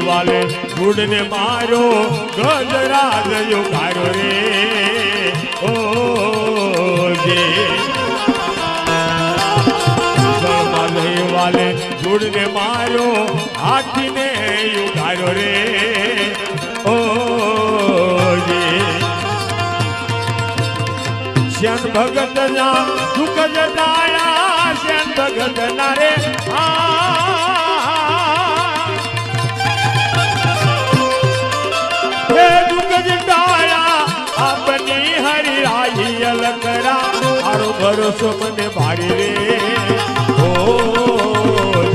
વાલે ગુડ ને મારો ગજરાજ યુગારો રે ઓ જે વાલે ગુડ ને મારો હાથી ને યુગારો રે ઓ જે શ્યામ ભગત ના દુઃખ જતાયા શ્યામ ભગત ના રે દુઃખ જતાયા આપની હરિરાઈ અલકરા મારો ભરોસો મને ભાડી રે ઓ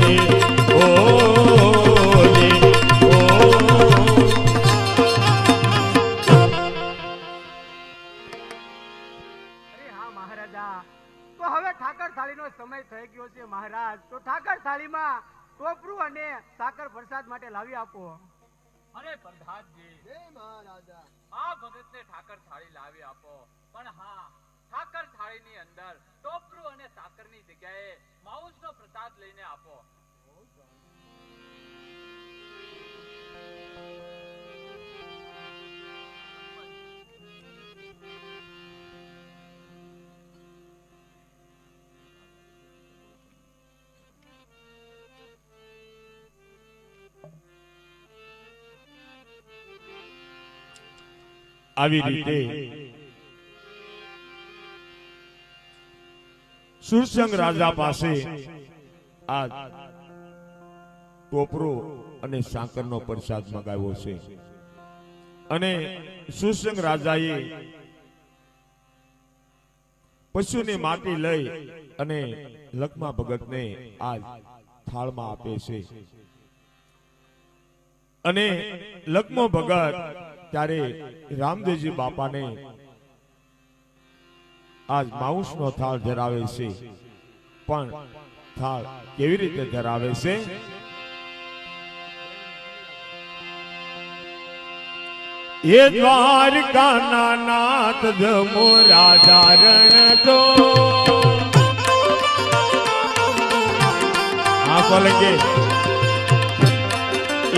જી ઓ જી ઓ તો હવે ઠાકર થાળીનો સમય થઈ ગયો છે મહારાજ. તો ઠાકર થાળીમાં ટોપરું અને સાકર પ્રસાદ માટે લાવી આપો. અરે પ્રધાનજી, જય મહારાજા. આ ભગતને ઠાકર થાળી લાવી આપો. પણ હા, ઠાકર થાળીની અંદર ટોપરું અને સાકરની જગ્યાએ માઉસનો પ્રસાદ લઈને આપો. આવી રીતે સુરસંગ રાજા પાસે આ ટોપરો અને સાકરનો પ્રસાદ મંગાવ્યો છે અને સુરસંગ રાજાએ પશુની માટી લઈ અને લખમા ભગતને આ થાળમાં આપે છે અને લખમો ભગત ત્યારે રામદેવજી બાપાને આજ માઉસનો થાળ ધરાવે છે. પણ થાળ કેવી રીતે ધરાવે છે? એ દ્વારકાના નાથ જમો રાજા રણ તો આ બોલગે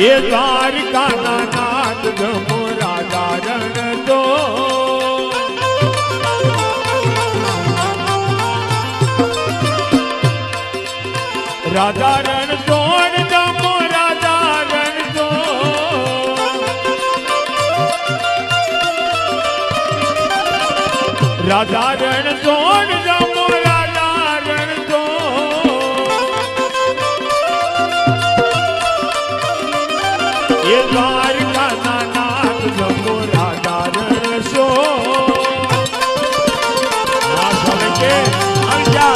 એ દ્વારકાના નાથ જમો રાજા રણ તો રાજા રણ તોડ જમો રાજા રણ તો રાજા રણ તોડ જમો રાજા રણ તો એ દ્વારકાના નાથ જમો રાજા રણ સો આ સલકે અંજા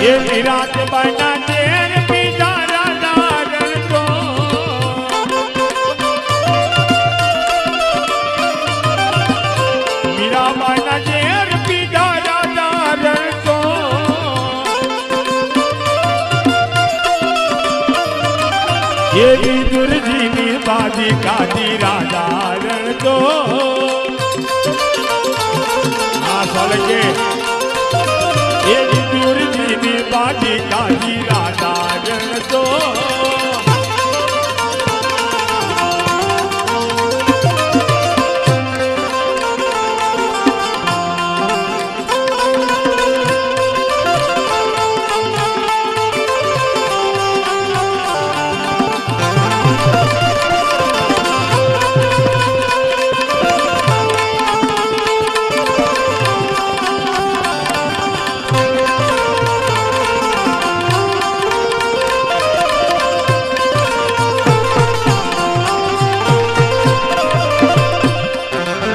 એ વિરાટ બના તેર પીતા રાજા રણ તો મીરાબાના તેર પીતા રાજા રણ તો એ વિદુરજીની બાજી કાઢી રાજા રણ તો આ સલકે એ વિદુરજીની બાજી કાઢી રાજા રણ તો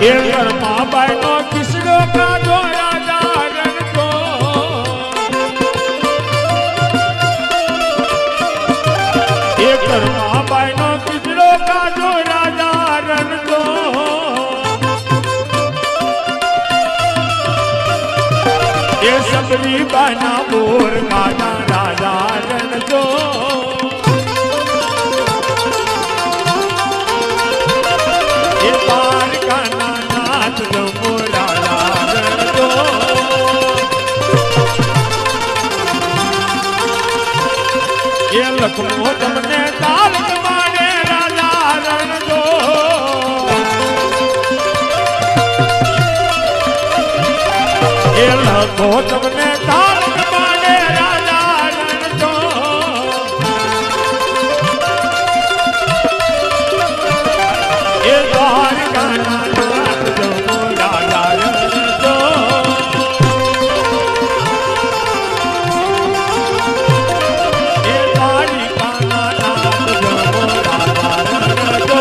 એ ઘરમાં બાયનો કિસડો કાઢો રાજા રણ તો એ ઘરમાં બાયનો કિસડો કાઢો રાજા રણ તો એ સબરી બાના બોર કાઢા રાજા રણ તો એ દ્વારકાના લખમો તમને તારક માને રાજા રણજો એ લખો તમને તારક માને રાજા રણજો એ દ્વારકાના નાથ જમો રાજા રણજો એ દ્વારિકાના નાથ જમો રાજા રણજો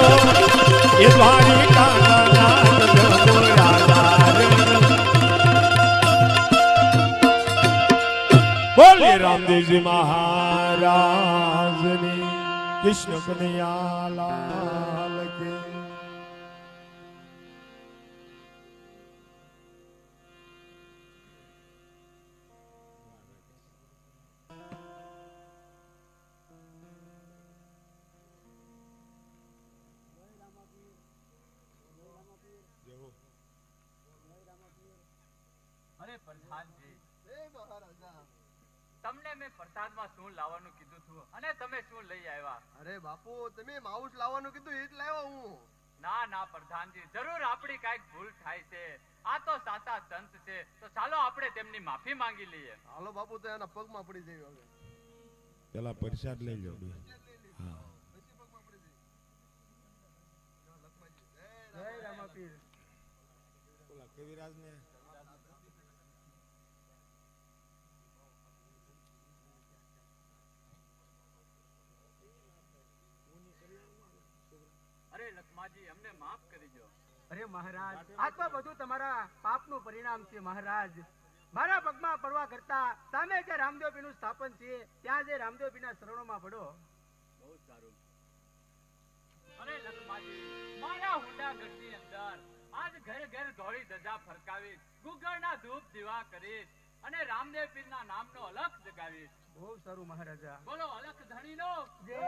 એ દ્વારિકાના નાથ જમો રાજા રણજો બોલે રામદેવજી મહારાજની કૃષ્ણ કનૈયા લાલ કે અરે પ્રધાનજી તમને મેં પ્રસાદમાં શું લાવવાનું કીધું હતું અને તમે શું લઈ આવ્યા? અરે બાપુ તમે માઉસ લાવવાનું કીધું એ જ લાવ્યો હું. ના ના પ્રધાનજી, જરૂર આપણી કાંઈક ભૂલ થાય છે. આ તો સાચા સંત છે, તો ચાલો આપણે તેમની માફી માંગી લઈએ. હાલો બાપુ તો એના પગમાં પડી જઈએ હવે. પેલા પ્રસાદ લઈ લો હા પછી પગમાં પડી જઈએ. જય રામાપીર. ઓલા કવિરાજ ને અરે લખમાજી, અમને માફ કરી દો. અરે મહારાજ, આ તો બધું તમારા પાપનું પરિણામ છે મહારાજ. મારા પગમાં પડવા કરતા સામે જે રામદેવ પીરનું સ્થાપન છે ત્યાં જે રામદેવ પીરના શરણોમાં પડો. બહુ સારું. અરે લખમાજી, મારા હુંડા ગઢની અંદર આજ ઘર ઘર ધોળી ધજા ફરકાવી, ગુગળના ધૂપ દીવા કરી અને રામદેવ પીરના નામનો અલખ જગાવી. બહુ સારું મહારાજા. બોલો અલખ ધણીનો જય.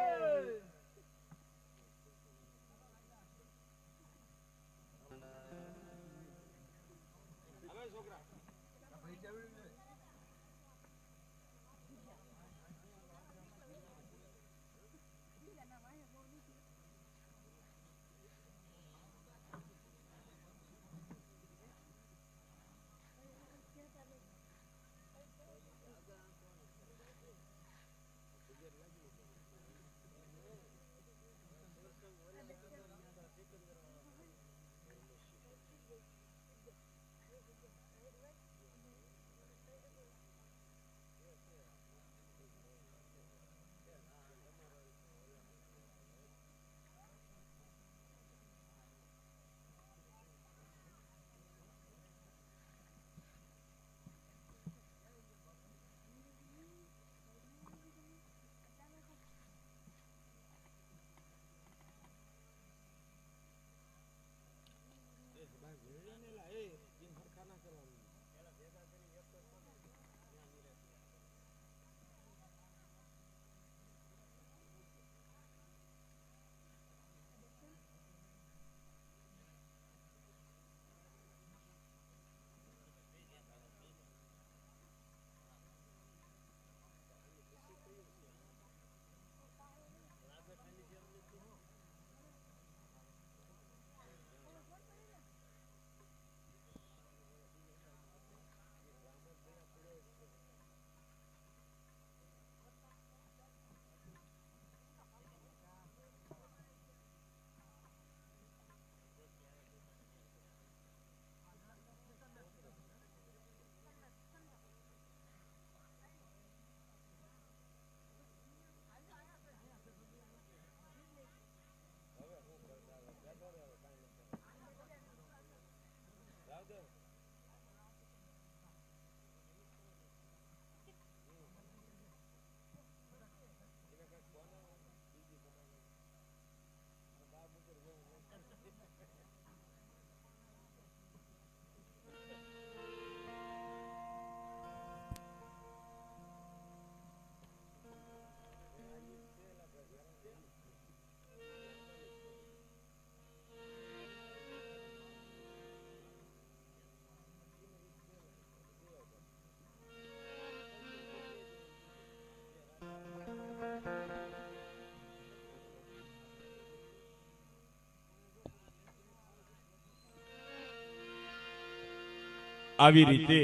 આવી રીતે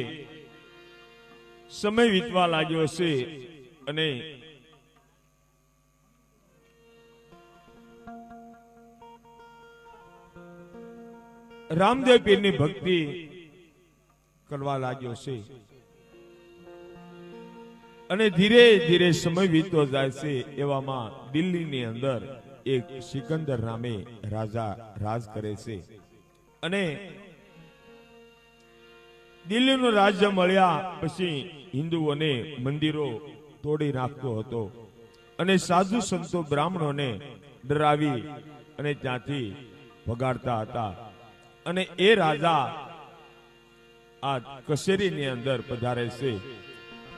સમય વીતવા લાગ્યો છે અને રામદેવ પીરની ભક્તિ કરવા લાગ્યો છે અને ધીરે ધીરે સમય વીતતો જાય છે એવામાં દિલ્હીની અંદર એક સિકંદર નામે રાજા રાજ કરે છે અને દિલ્હીનું રાજ્ય મળ્યા પછી હિન્દુઓને મંદિરો તોડી નાખતો હતો અને સાધુ સંતો બ્રાહ્મણોને ડરાવી અને ત્યાંથી ભગાડતા હતા અને એ રાજા આ કચેરીની અંદર પધારે છે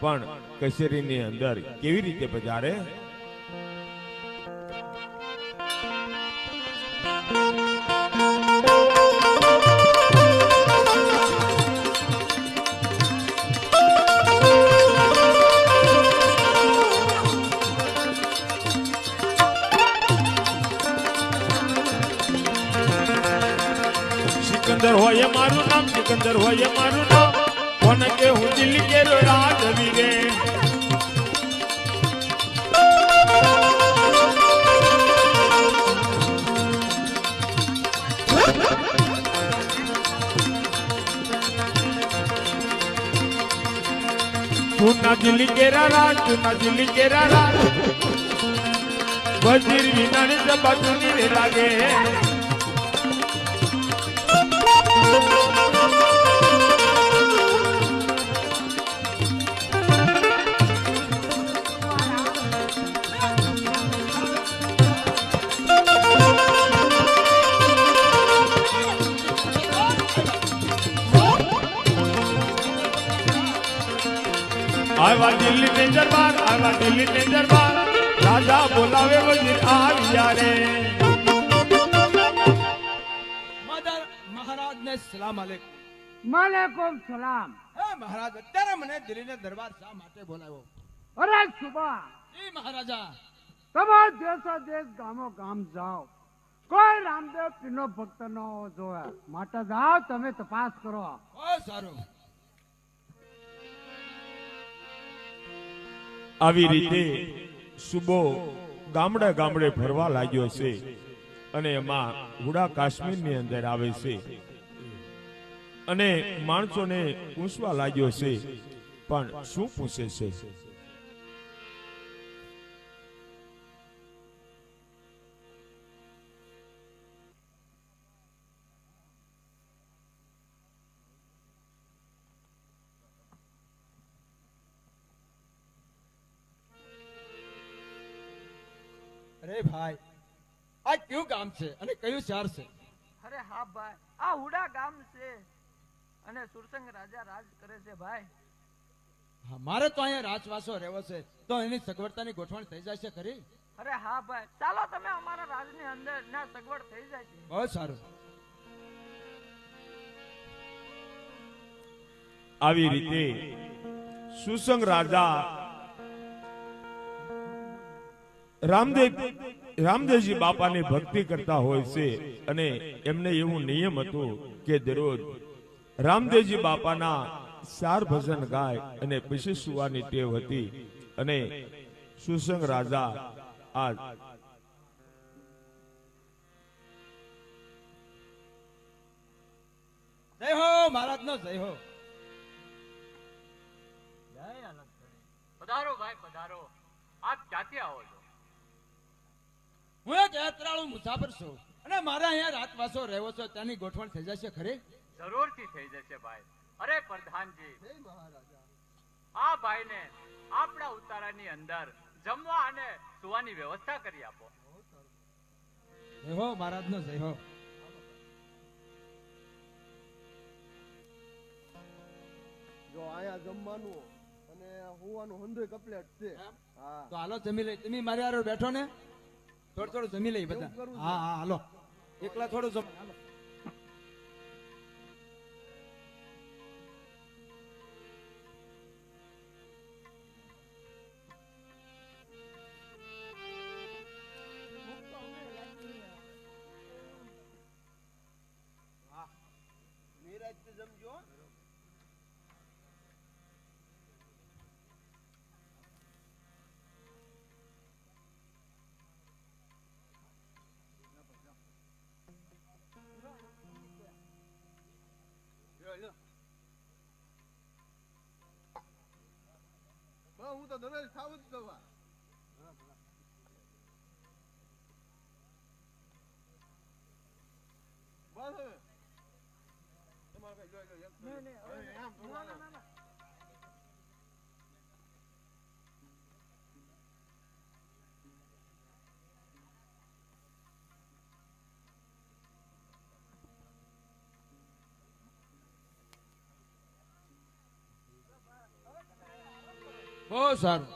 પણ કચેરીની અંદર કેવી રીતે પધારે? સિકંદર હોય મારું નામ, સિકંદર હોય મારું નામ, કોને કે હું દિલ્હી કેરો રાજવી રે. તું ના દિલ્હી કેરા રાજ, તું ના દિલ્હી કેરા રાજ, વજીર વિનાની જબાજુની રે લાગે. આવા દિલ્હી ને દરબાર, આવા દિલ્હી ને દરબાર, રાજા બોલાવે વજીર આવ્યા રે. મહારાજ ને સલામ અલેકુમ. માલેકુમ સલામ. હે મહારાજ, અત્યારે મને દિલ્હી ને દરબાર શા માટે બોલાવ્યો? અરે સુબા, જી મહારાજા. તમારા દેશો દેશ ગામો ગામ જાઓ, કોઈ રામદેવ પીનો ભક્ત ન જોવે માટે જાઓ, તમે તપાસ કરો. ઓ સારું. આવી રીતે સુબો ગામડે ગામડે ફરવા લાગ્યો છે અને એમાં હુડા કાશ્મીરની અંદર આવે છે અને માણસોને પૂછવા લાગ્યો છે પણ શું પૂછે છે? અરે ભાઈ, આ કયું ગામ છે અને કયું શહેર છે? અરે હા ભાઈ, આ હુડા ગામ છે અને સુરસંગ રાજા રાજ કરે છે ભાઈ. હા, મારે તો અહીંયા રાજવાસો રહેવો છે, તો એની સગવડતાની ગોઠવણ થઈ જાય છે ખરી? અરે હા ભાઈ, ચાલો તમે અમારા રાજની અંદર ના સગવડ થઈ જાય છે. બહુ સારું. આવી રીતે સુસંગ રાજા રામદેવજી બાપાની ભક્તિ કરતા હોય છે અને એમને એવું નિયમ હતું કે દરરોજ રામદેવજી બાપાના 4 ભજન ગાય અને પછી સુવાની ટેવ હતી અને સુસંગ રાજા આ જય હો મહારાજ નો જય હો. પધારો ભાઈ પધારો. આપ ક્યાંથી આવો છો? હું એક યાત્રાળુ મુસાફર છું અને મારે અહીંયા રાતવાસો રહેવો છે, ત્યાંની ગોઠવણ થઈ જશે ખરી? જરૂરથી થઈ જશે ભાઈ. અરે પ્રધાનજી, જય મહારાજા. આ ભાઈને આપણા ઉતારાની અંદર જમવા અને સુવાની વ્યવસ્થા કરી આપો. જય હો મહારાજ નો જય હો. જો આયા જમવાનું અને હોવાનું હંધોય કપલેટ છે. હા, તો હાલો જમી લઈ. તમે મારી હારે બેઠો ને, થોડું થોડું જમી લઈ બધા. એવું કરવું છે. હા હા હાલો, એકલા થોડું જમ. હાલો. હું તો દરરોજ ખાવું જ દવા. બસ હવે. તમારે કઈ જો એમ આમ થોડું ના. બહુ સારું.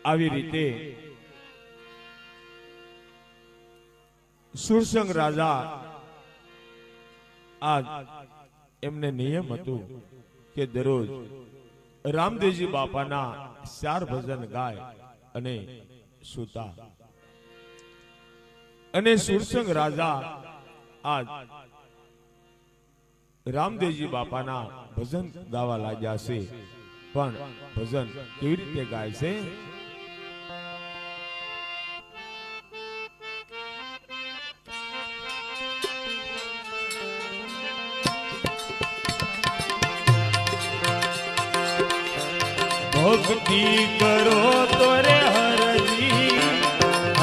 આવી રીતે સુરસંગ રાજા આજ એમને નિયમ હતું કે દરરોજ રામદેવજી બાપાના 4 ભજન ગાય અને સૂતા. અને સુરસંગ રાજા આજ રામદેવજી બાપાના ભજન ગાવા લાગ્યા છે. પણ ભજન કેવી રીતે ગાય છે? ભક્તિ કરો તો રે હરજી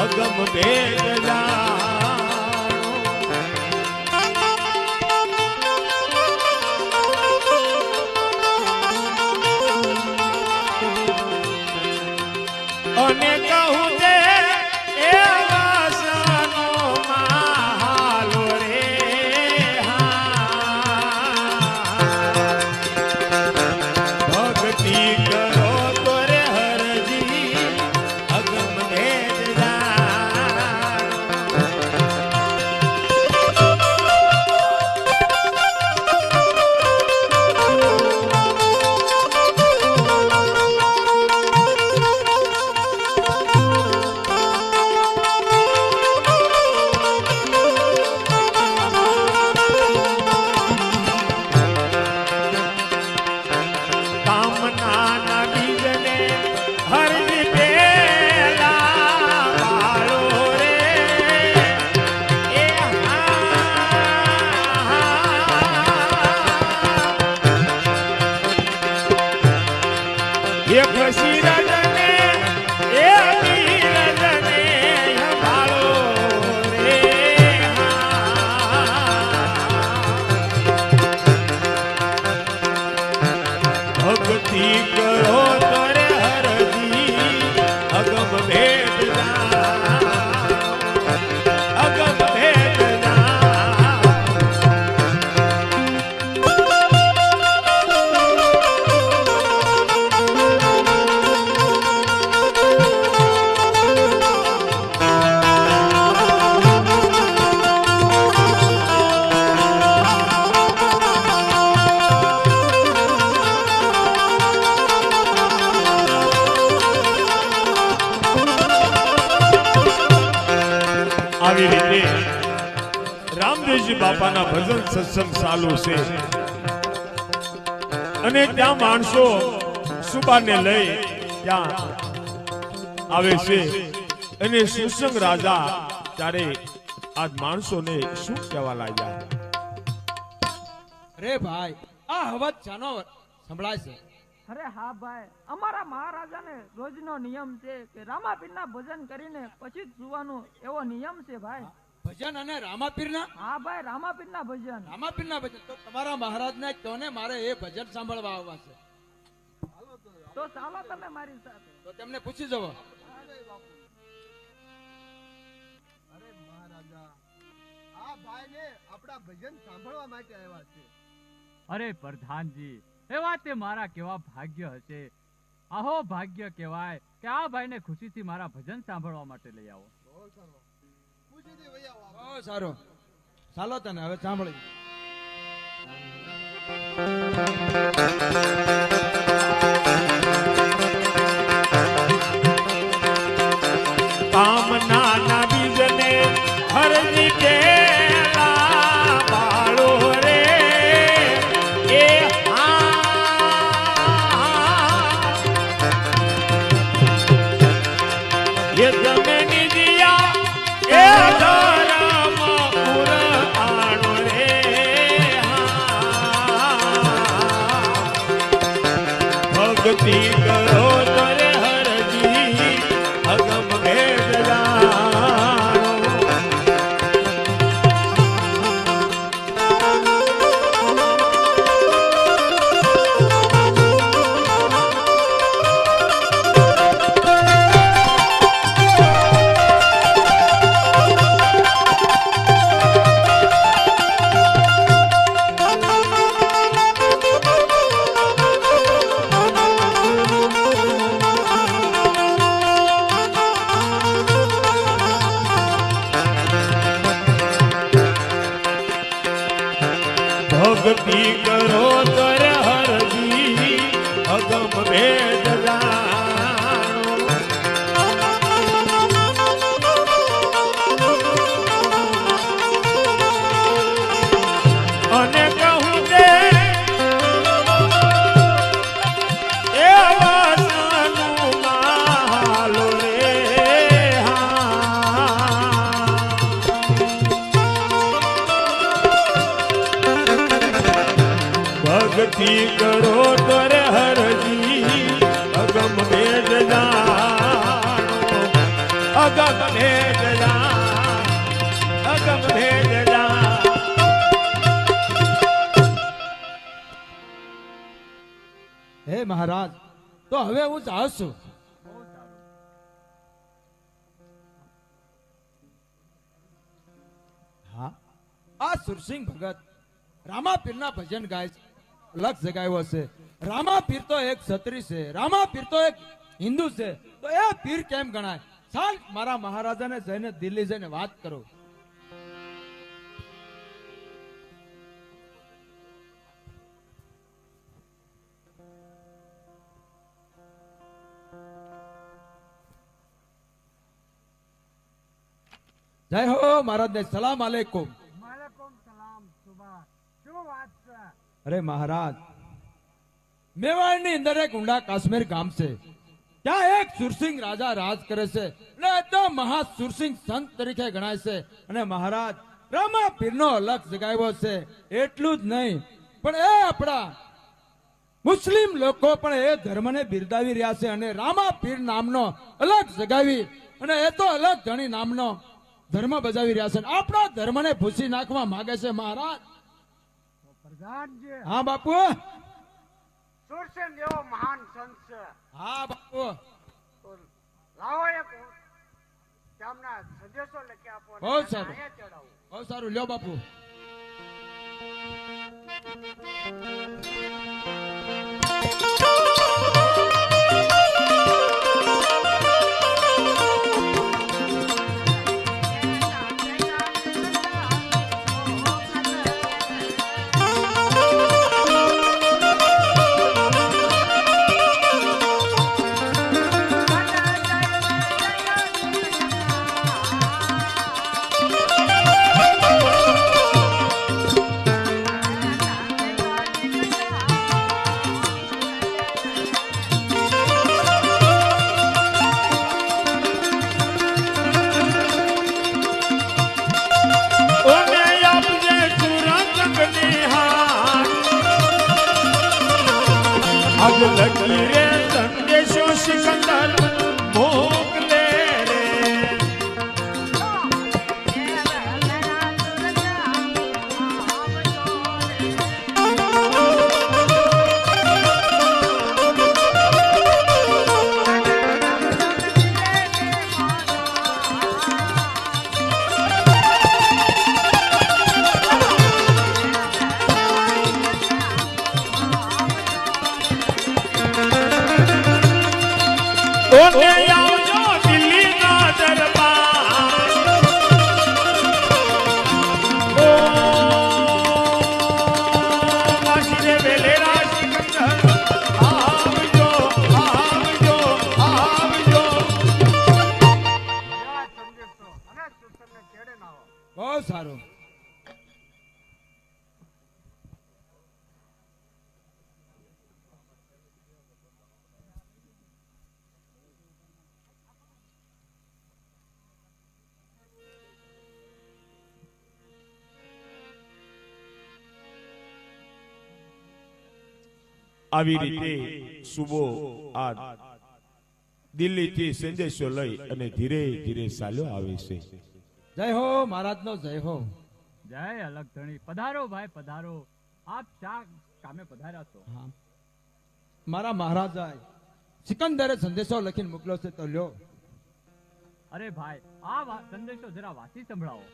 અગમ ભેદ જાણો. અને કહું તે એ વાસનો માલો રે ભક્તિ કરો આવી રીતે રામદેવજી બાપાના ભજન સત્સંગ ચાલુ છે. અને ત્યાં માણસો સુબાને લઈ ત્યાં આવે છે. અને સુરસંગ રાજા ત્યારે આ માણસોને શું કહેવા લાગ્યા? અરે ભાઈ, આ અવાજ જાનો સંભળાય છે? અરે હા ભાઈ, અમારા મહારાજાને રોજનો નિયમ છે કે રામાપીરના ભજન કરીને પછી જ સુવાનો એવો નિયમ છે ભાઈ. ભજન અને રામાપીરના? હા ભાઈ, રામાપીરના ભજન. રામાપીરના ભજન તો તમારા મહારાજને કહો ને, મારે એ ભજન સાંભળવા આવવા છે. તો ચાલો તમે મારી સાથે. તો તેમને પૂછી જવો. અરે મહારાજા, આ ભાઈને આપણા ભજન સાંભળવા માટે આવ્યા છે. અરે પ્રધાનજી, એવા તે મારા કેવા ભાગ્ય હશે. આહો ભાગ્ય કહેવાય કે આ ભાઈને ખુશીથી મારા ભજન સાંભળવા માટે લઈ આવો. બહુ સારો. પૂછીથી વહી આવો. બહુ સારું. ચાલો તને હવે સાંભળી. કામના ના બીજને હરની કેલા બાળો રે ભક્તિ કરો તરે હરજી અગમ ભેદ જાણો ભક્તિ કરો તર હરજી અગમ ભેદ જાણો અને કહું દે એ વાસનું માલો રે ભક્તિ કરો તર હરજી અગમ ભેદ જાણો અગમ ભેદ જાણો અગમ ભેદ જાણો હે મહારાજ તો હવે હું જાઉં છું. હા આ સુરસિંહ ભગત રામાપીરના ભજન ગાય છે. લક્ષ જગાવ્યો છે. રામાપીર તો એક ક્ષત્રિય છે, રામાપીર તો એક હિન્દુ છે, તો એ પીર કેમ ગણાય? ચાલ મારા મહારાજાને જઈને દિલ્હી જઈને વાત કરો. જય હો મહારાજ ને સલામ આલેકુમ. વાલેકુમ સલામ સુભાષ. શું વાત છે? અરે મહારાજ, મેવાડની અંદર એક ઊંડા કાશ્મીર ગામ છે. ત્યાં એક સુરસિંહ રાજા રાજ કરે છે અને એકદમ મહા સુરસિંહ સંત તરીકે ગણાય છે. અને મહારાજ રામાપીરનો અલગ જગાવ્યો છે. એટલું જ નહીં પણ એ આપણા મુસ્લિમ લોકો પણ એ ધર્મને બિરદાવી રહ્યા છે અને રામાપીર નામનો અલગ જગાવી અને એ તો અલગ ધણી નામનો ધર્મ બજાવી રહ્યા છે. આપણા ધર્મને ભૂસી નાખવા માંગે છે મહારાજ. પ્રધાનજી, હા બાપુ. સુરસેન એવો મહાન સંત છે. હા બાપુ. તો લાવો એક તેમના સંદેશો લખી આપો અને બહુ સારું. અહીંયા ચડાવો. બહુ સારું, લ્યો બાપુ. અગ લગી રે સંદેશો સિકંદર મોકલે રે ઓને આવજો દિલ્હીના દરબાર ઓ વાસીને વેલેરા સિકંદર આવજો આવજો આવજો આ સંદેશો અને સુરસેનને છેડે ના આવો. બહુ સારું. આવી રીતે સુબો આ દિલ્હીથી સંદેશો લઈ અને ધીરે ધીરે ચાલ્યો આવે છે. જય હો મહારાજનો જય હો. જય અલગ ધણી. પધારો ભાઈ પધારો. આપ શા કામે પધાર્યા છો? હા. મારા મહારાજાએ સિકંદરે સંદેશો લખીને મોકલ્યો છે તો લ્યો. અરે ભાઈ આ સંદેશો જરા વાંચી સંભળાવો.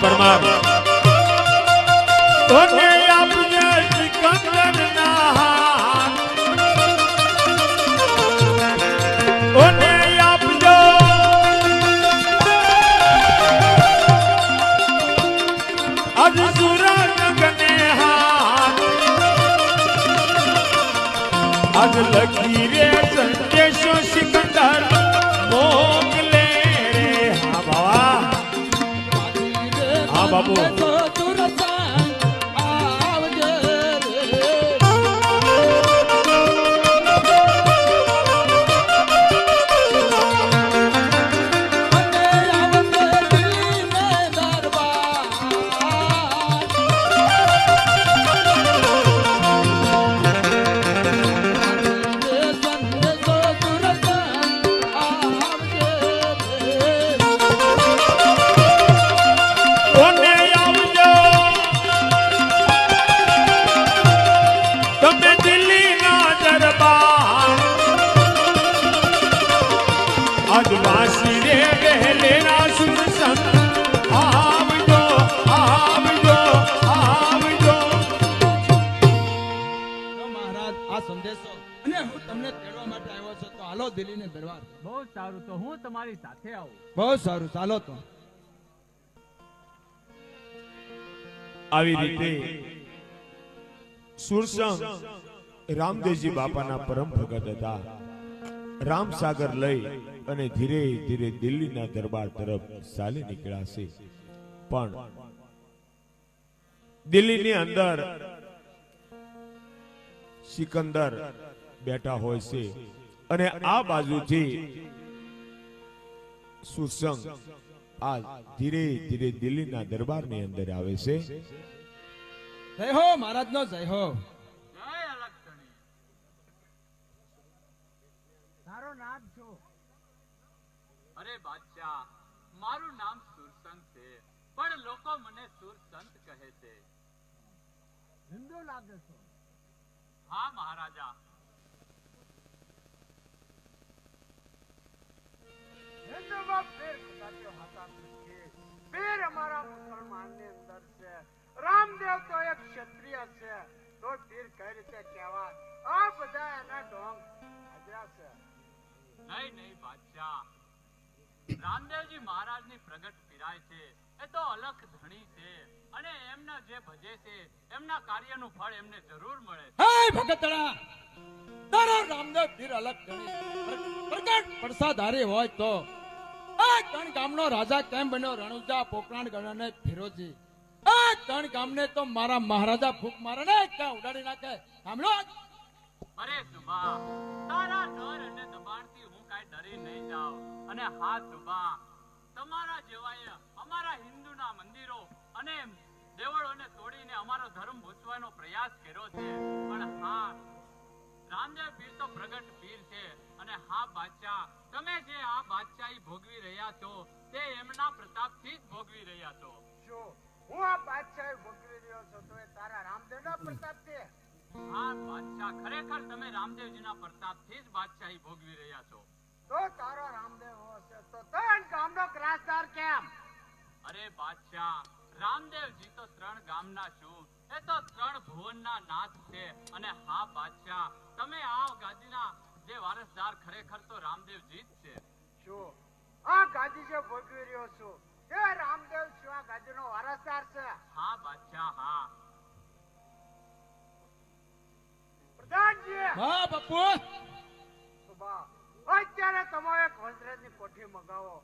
પરમાર તોને આપજે સિકંદરના હાથ, તોને આપજો આજ સુરનગને હાથ, આજ લખી રે સંદેશો સિકંદર મોકલે રે. હા બાવા, હા બાબુ. વાસી રે વહેલેરા સુરસંગ આવજો આવજો આવજો. મહારાજ આ સંદેશો અને હું તમને તેડવા માટે આવ્યો છું તો હાલો દિલ્હીને દરબાર. બહુ સારું, તો હું તમારી સાથે આવું. બહુ સારું, ચાલો તો. આવી રીતે સુરસંગ રામદેવજી બાપાના પરમ ભગત હતા. રામસાગર લઈ અને ધીરે ધીરે દિલ્હીના દરબાર તરફ ચાલી નીકળ્યા છે. પણ દિલ્હીની અંદર સિકંદર બેઠા હોય છે અને આ બાજુથી સુરસંગ આ ધીરે ધીરે દિલ્હીના દરબારની અંદર આવે છે. જય હો મહારાજનો જય હો. જય અલગ ધણી. તારો નામ છો? અરે બાદશાહ, મારું નામ સુરસંત છે, પણ લોકો મને સુરસંત કહે છે. હિન્દુ લાગે છો? હા મહારાજા. હિન્દુમાં ફેર ખુદાત્યો હતા નથી. ફેર અમારા મુસલમાનની અંદર છે. રામદેવ તો એક ક્ષત્રિય છે, તો ફેર કઈ રીતે કહેવાય? આ બધા એના ઢોંગ હાજરા છે. નહીં નહીં બાદશાહ, રામદેવજી મહારાજની પ્રગટ પીરાય છે એ તો અલખ ધણી છે, અને એમના જે ભજે છે એમના કાર્યનું ફળ એમને જરૂર મળે છે. હે ભગતડા, તારો રામદેવ પીર અલગ ધણી પ્રગટ પડસાધારી હોય તો આ ત્રણ ગામનો રાજા કેમ બન્યો? રણુજા, પોકરાણ, ગણને ફિરોજી. આ ત્રણ ગામને તો મારા મહારાજા ફૂંક મારે ને ક્યાં ઉડાડી નાખે. સાંભળો. અરે સુબા, તારા ડર અને દબાણથી હું કાંઈ ડરી નહીં જાઉં. અને હા સુબા, તમારા જેવાએ અમારા હિન્દુના મંદિરો અને દેવળોને તોડીને અમારો ધર્મ ભૂસવાનો પ્રયાસ કર્યો છે. પણ હા, રામદેવ પીર તો પ્રગટ પીર છે. અને હા બાદશાહ, તમે જે આ બાદશાહી ભોગવી રહ્યા છો તે એમના પ્રતાપથી જ ભોગવી રહ્યા છો. શું હું આ બાદશાહી ભોગવી રહ્યો છું તો એ તારા રામદેવના પ્રતાપ છે? હા બાદશાહ, ખરેખર તમે રામદેવજીના પ્રતાપથી જ બાદશાહી ભોગવી રહ્યા છો. તો તારો રામદેવ હશે તો ત્રણ ગામનો ત્રાસદાર કેમ? અરે બાદશાહ, રામદેવજી તો ત્રણ ગામના શું, એ તો ત્રણ ભુવનના નાથ છે. અને હા બાદશાહ, તમે આ ગાદીના જે વારસદાર ખરેખર તો રામદેવજી જ છે. શું આ ગાદી જે ભોગવી રહ્યો છું એ રામદેવ શિવા ગાદીનો વારસદાર છે. હા બાદશાહ હા. પ્રધાનજી હા બાપુ. સુબા અત્યારે તમે એક વસ્ત્રની કોઠી મગાવો,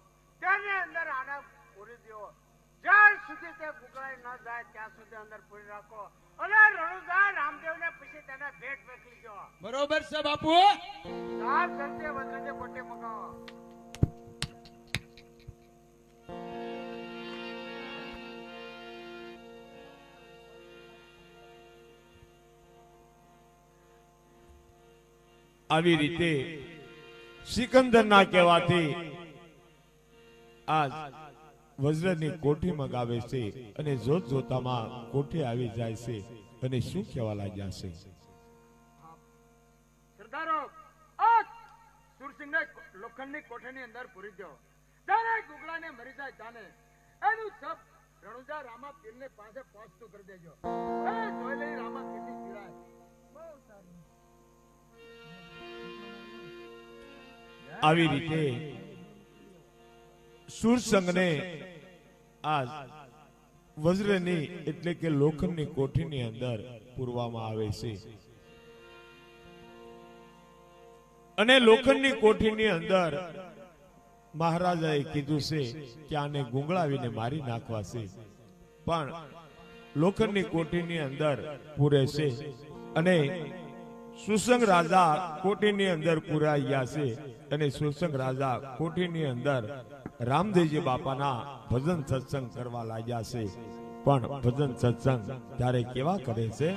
તેની અંદર આને પૂરી દો. જ્યાં સુધી તે ગુગળાઈ ન જાય ત્યાં સુધી અંદર પૂરી રાખો. અને રણુજા રામદેવને પછી તેને ભેટ મોકલી દો. બરોબર છે બાપુ. સાત જલ્દી વસ્ત્રની કોઠી મગાવો. આવી રીતે સિકંદરના કહેવાથી આજ વજ્રની કોઠી મગાવે છે અને જોત જોતામાં કોઠી આવી જાય છે અને શું કહેવા લાગ્યા છે. સરદારો આ સુરસિંહને લોખંડની કોઠીની અંદર પૂરી દો. જાણે ગુગળાને મરી જાય જાણે એનું સબ રણુજા રામા પીરને પાસે પહોંચતું કરી દેજો. એ જોઈ લઈ રામા પીરની પીડાય. આવી રીતે સુરસંગને આજ વજ્રની એટલે કે લોખંડની કોઠીની અંદર પૂરવામાં આવે છે અને લોખંડની કોઠીની અંદર મહારાજાએ કીધું છે કે આને ગુંગળાવીને મારી નાખવા છે, પણ લોખંડની કોઠીની અંદર પૂરે છે અને સુસંગ રાજા કોઠીની અંદર પૂરાઈ ગયા છે અને સુસંગ રાજા કોઠીની અંદર રામદેવજી બાપાના ભજન સત્સંગ કરવા લાગ્યા છે. પણ ભજન સત્સંગ ત્યારે કેવા કરે છે?